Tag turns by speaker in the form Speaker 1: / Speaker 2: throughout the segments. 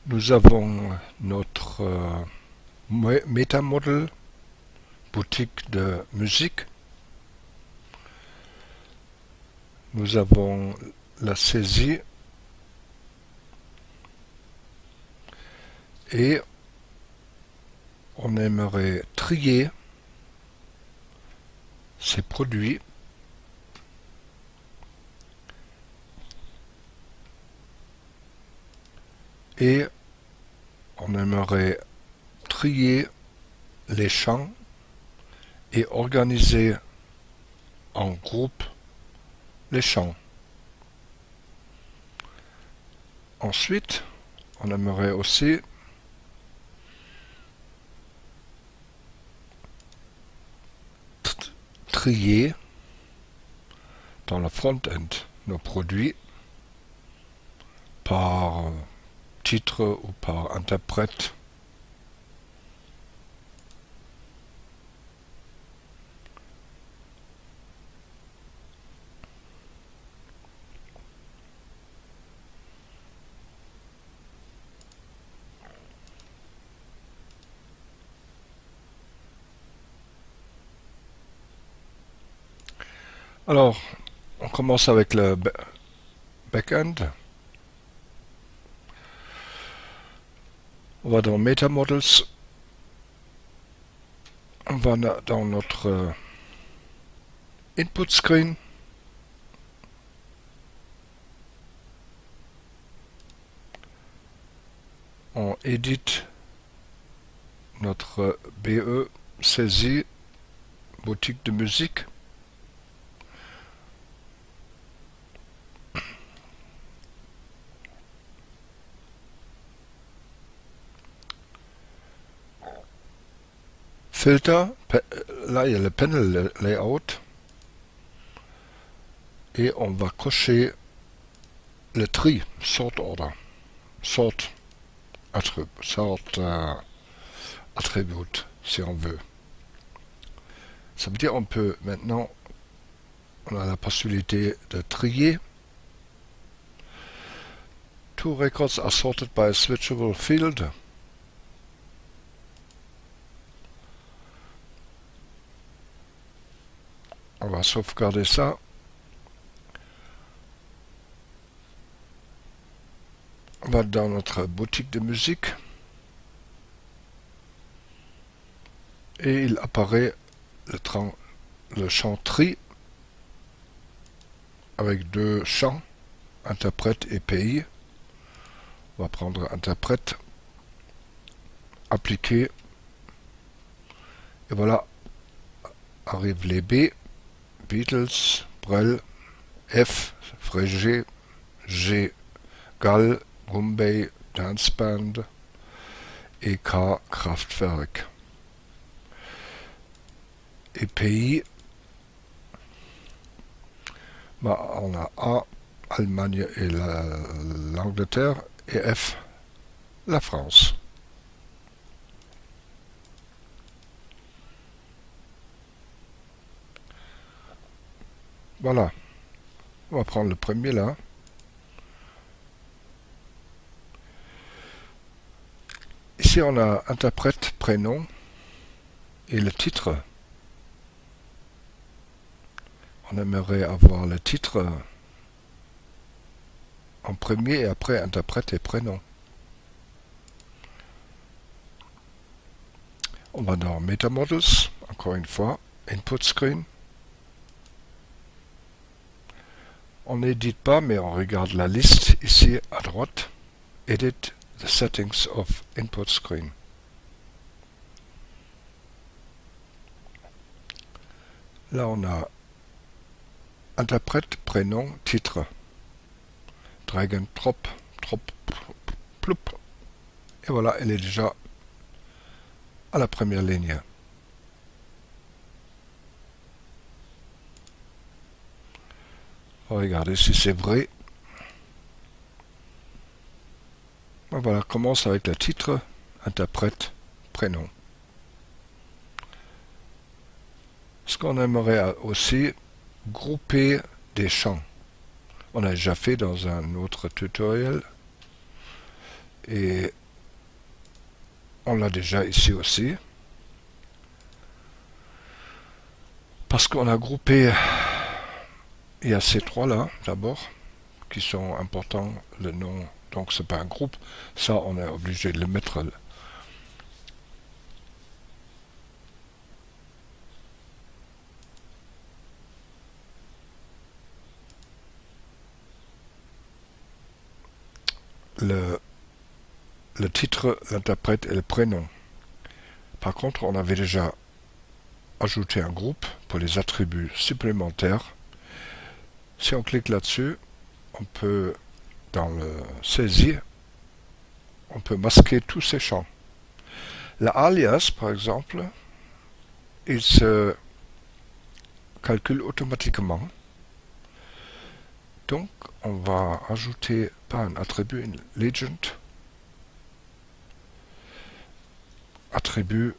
Speaker 1: Nous avons notre MetaModel, boutique de musique. Nous avons la saisie et on aimerait trier ces produits et on aimerait trier les champs et organiser en groupe les champs. Ensuite, on aimerait aussi trier dans le front-end nos produits par titre ou par interprète. Alors, on commence avec le backend. On va dans MetaModels. On va dans notre input screen. On édite notre BE saisie boutique de musique. Filter, là il y a le panel layout et on va cocher le tri, sort order, sort attribute si on veut. Ça veut dire on peut maintenant, on a la possibilité de trier. Two records are sorted by a switchable field. On va sauvegarder ça. On va dans notre boutique de musique. Et il apparaît le champ tri avec deux champs, interprète et pays. On va prendre interprète, appliquer. Et voilà, arrivent les B. Beatles, Brel, F, Frégé, G, Gall, Gumbay, Dance Band et K, Kraftwerk. Et pays, on a A, Allemagne et l'Angleterre, et F, la France. Voilà, on va prendre le premier là. Ici on a interprète, prénom et le titre. On aimerait avoir le titre en premier et après interprète et prénom. On va dans MetaModels, encore une fois, Input Screen. On n'édite pas, mais on regarde la liste ici à droite. Edit the settings of Input Screen. Là, on a interprète, prénom, titre. Drag and drop, ploup. Et voilà, elle est déjà à la première ligne. Regardez si c'est vrai. Voilà, commence avec le titre, interprète, prénom. Ce qu'on aimerait aussi, grouper des champs. On a déjà fait dans un autre tutoriel. Et on l'a déjà ici aussi. Parce qu'on a groupé, il y a ces trois-là, d'abord, qui sont importants, le nom, donc c'est pas un groupe, ça on est obligé de le mettre. Le titre, l'interprète et le prénom. Par contre, on avait déjà ajouté un groupe pour les attributs supplémentaires. Si on clique là-dessus, on peut, dans le saisir, on peut masquer tous ces champs. L'alias, par exemple, il se calcule automatiquement. Donc, on va ajouter pas un attribut, une legend, attribut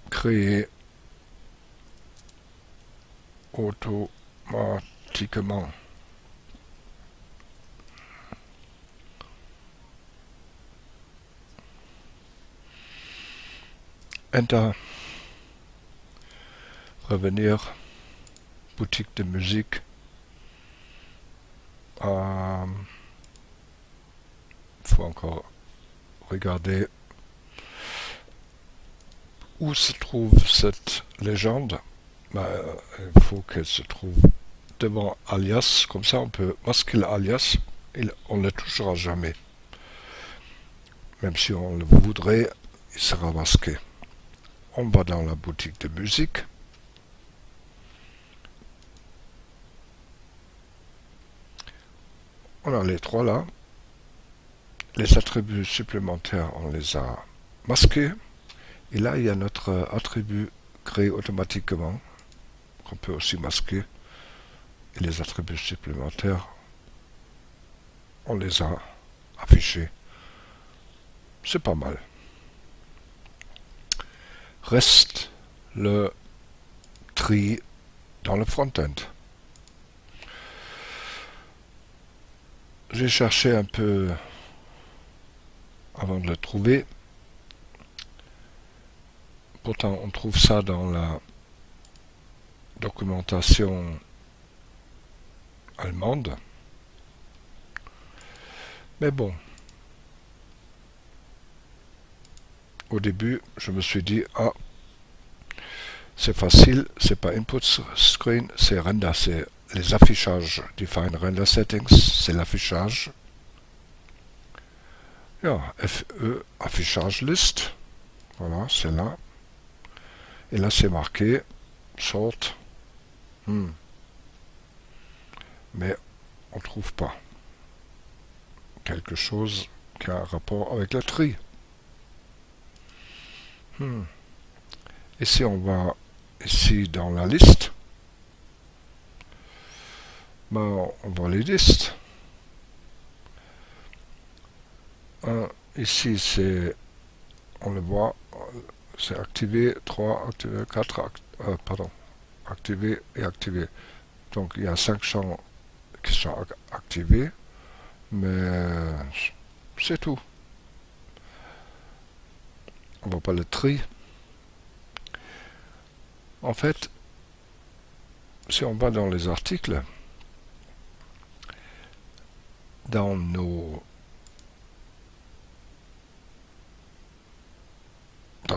Speaker 1: créé automatiquement. Enter. Revenir. Boutique de musique. Faut encore regarder où se trouve cette légende. Il faut qu'elle se trouve devant alias, comme ça on peut masquer l'alias et on ne le touchera jamais. Même si on le voudrait, il sera masqué. On va dans la boutique de musique. On a les trois là. Les attributs supplémentaires, on les a masqués. Et là, il y a notre attribut créé automatiquement, qu'on peut aussi masquer. Et les attributs supplémentaires, on les a affichés. C'est pas mal. Reste le tri dans le front-end. J'ai cherché un peu avant de le trouver. Pourtant, on trouve ça dans la documentation allemande. Mais bon, au début, je me suis dit, ah, c'est facile, c'est pas input screen, c'est render, c'est les affichages. Define render settings, c'est l'affichage. Ja, FE, affichage list. Voilà, c'est là. Et là, c'est marqué sort. Mais on trouve pas quelque chose qui a un rapport avec le tri. Et si on va ici dans la liste, on voit les listes. Ici, c'est, on le voit, c'est activé, 3, activé, 4, activé et activé. Donc il y a 5 champs qui sont activés, mais c'est tout. On voit pas le tri. En fait, si on va dans les articles, dans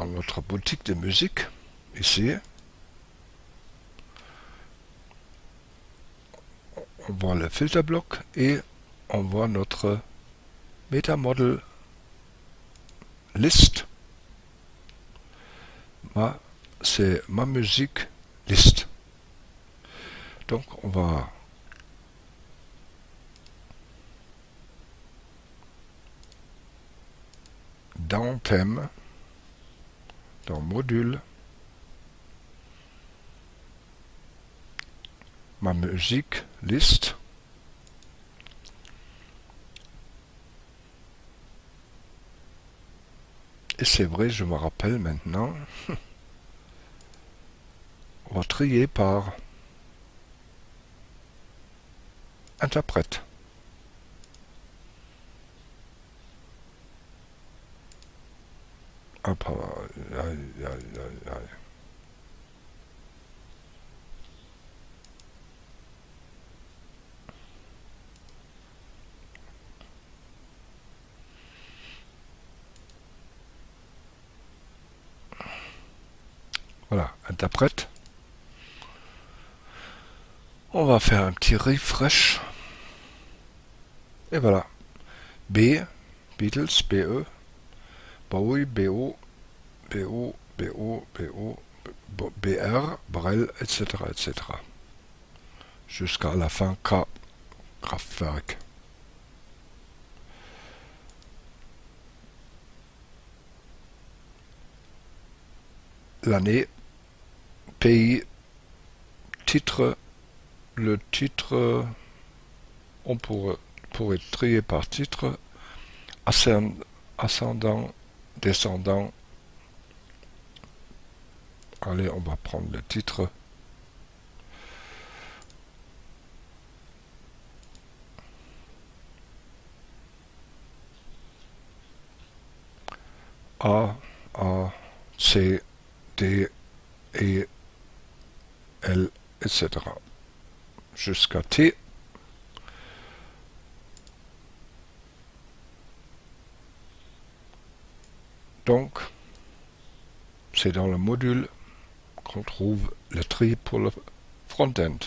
Speaker 1: notre boutique de musique, ici, on voit le filter bloc et on voit notre MetaModel list. C'est ma musique liste. Donc on va dans thème, dans module, ma musique liste. Et c'est vrai, je me rappelle maintenant. On va trier par interprète. Ah, voilà, interprète. On va faire un petit refresh. Et voilà. B, Beatles, BE, Bowie, BO, BO, BO, BO, BR, Brel, etc., etc. Jusqu'à la fin K, Kraftwerk. L'année, pays, titre, le titre, on pourrait trier par titre, ascendant, descendant. Allez, on va prendre le titre. A, C, D, E, L, etc. Jusqu'à T. Donc, c'est dans le module qu'on trouve le tri pour le front-end.